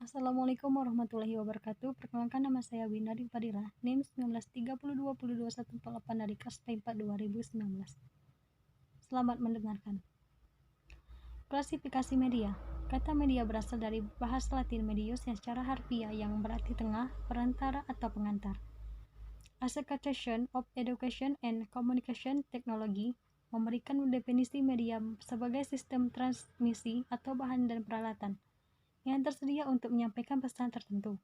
Assalamualaikum warahmatullahi wabarakatuh. Perkenalkan, nama saya Winari Fadila, NIM 1930222148 dari kelas P4 2019. Selamat mendengarkan. Klasifikasi media. Kata media berasal dari bahasa Latin medius yang secara harfiah yang berarti tengah, perantara atau pengantar. As a Association of Education and Communication Technology memberikan definisi media sebagai sistem transmisi atau bahan dan peralatan yang tersedia untuk menyampaikan pesan tertentu.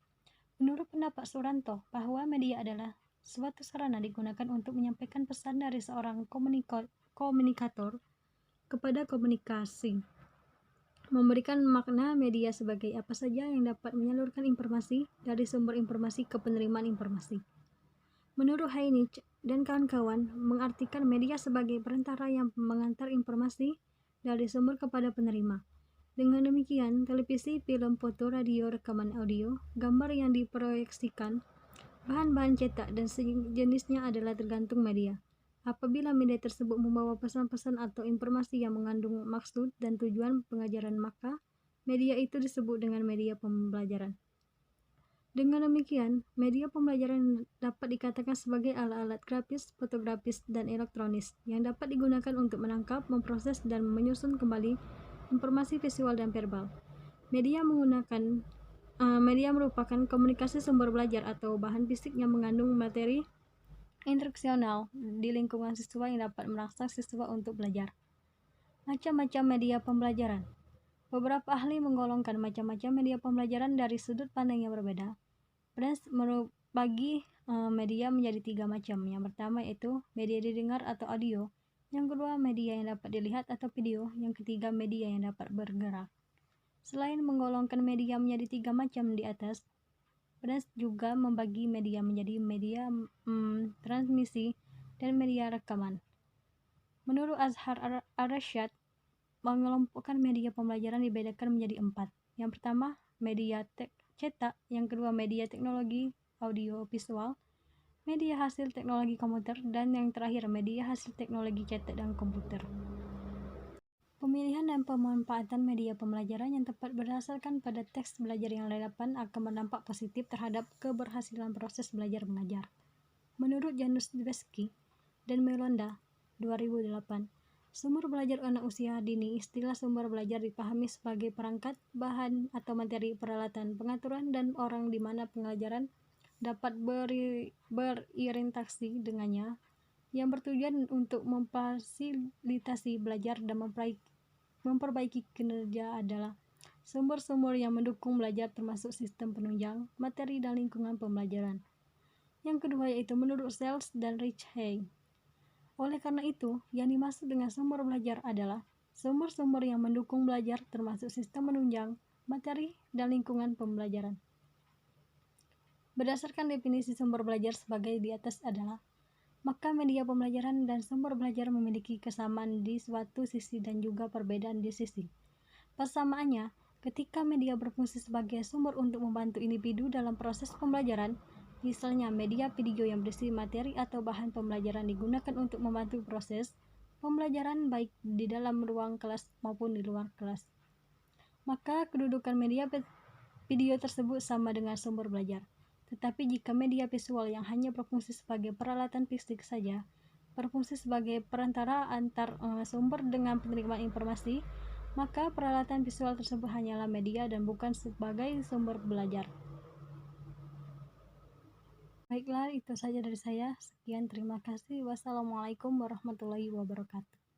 Menurut pendapat Suranto, bahwa media adalah suatu sarana digunakan untuk menyampaikan pesan dari seorang komunikator kepada komunikasi. Memberikan makna media sebagai apa saja yang dapat menyalurkan informasi dari sumber informasi ke penerimaan informasi. Menurut Heinrich dan kawan-kawan, mengartikan media sebagai perantara yang mengantar informasi dari sumber kepada penerima. Dengan demikian, televisi, film, foto, radio, rekaman audio, gambar yang diproyeksikan, bahan-bahan cetak, dan sejenisnya adalah tergantung media. Apabila media tersebut membawa pesan-pesan atau informasi yang mengandung maksud dan tujuan pengajaran, maka media itu disebut dengan media pembelajaran. Dengan demikian, media pembelajaran dapat dikatakan sebagai alat-alat grafis, fotografis, dan elektronis yang dapat digunakan untuk menangkap, memproses, dan menyusun kembali informasi visual dan verbal. Media merupakan komunikasi sumber belajar atau bahan fisik yang mengandung materi instruksional di lingkungan siswa yang dapat merangsang siswa untuk belajar. Macam-macam media pembelajaran. Beberapa ahli menggolongkan macam-macam media pembelajaran dari sudut pandang yang berbeda. Brands membagi media menjadi 3 macam. Yang pertama yaitu media didengar atau audio. Yang kedua, media yang dapat dilihat atau video. Yang ketiga, media yang dapat bergerak. Selain menggolongkan media menjadi 3 macam di atas, Brands juga membagi media menjadi media transmisi dan media rekaman. Menurut Azhar Ar-Rasyad, mengelompokkan media pembelajaran dibedakan menjadi 4. Yang pertama, media cetak. Yang kedua, media teknologi audio visual, media hasil teknologi komputer, dan yang terakhir, media hasil teknologi cetak dan komputer. Pemilihan dan pemanfaatan media pembelajaran yang tepat berdasarkan pada teks belajar yang relevan akan berdampak positif terhadap keberhasilan proses belajar mengajar. Menurut Janusz Dubecki dan Melonda 2008, sumber belajar anak usia dini. Istilah sumber belajar dipahami sebagai perangkat, bahan atau materi, peralatan, pengaturan, dan orang di mana pengajaran dapat berorientasi dengannya, yang bertujuan untuk memfasilitasi belajar dan memperbaiki kinerja adalah sumber-sumber yang mendukung belajar termasuk sistem penunjang, materi, dan lingkungan pembelajaran. Yang kedua yaitu menurut Sells dan Rich Hay. Oleh karena itu, yang dimaksud dengan sumber belajar adalah sumber-sumber yang mendukung belajar termasuk sistem penunjang, materi, dan lingkungan pembelajaran. Berdasarkan definisi sumber belajar sebagai di atas adalah, maka media pembelajaran dan sumber belajar memiliki kesamaan di suatu sisi dan juga perbedaan di sisi. Persamaannya, ketika media berfungsi sebagai sumber untuk membantu individu dalam proses pembelajaran, misalnya media video yang berisi materi atau bahan pembelajaran digunakan untuk membantu proses pembelajaran baik di dalam ruang kelas maupun di luar kelas, maka kedudukan media video tersebut sama dengan sumber belajar. Tetapi jika media visual yang hanya berfungsi sebagai peralatan fisik saja, berfungsi sebagai perantara antar sumber dengan penerimaan informasi, maka peralatan visual tersebut hanyalah media dan bukan sebagai sumber belajar. Baiklah, itu saja dari saya. Sekian, terima kasih. Wassalamualaikum warahmatullahi wabarakatuh.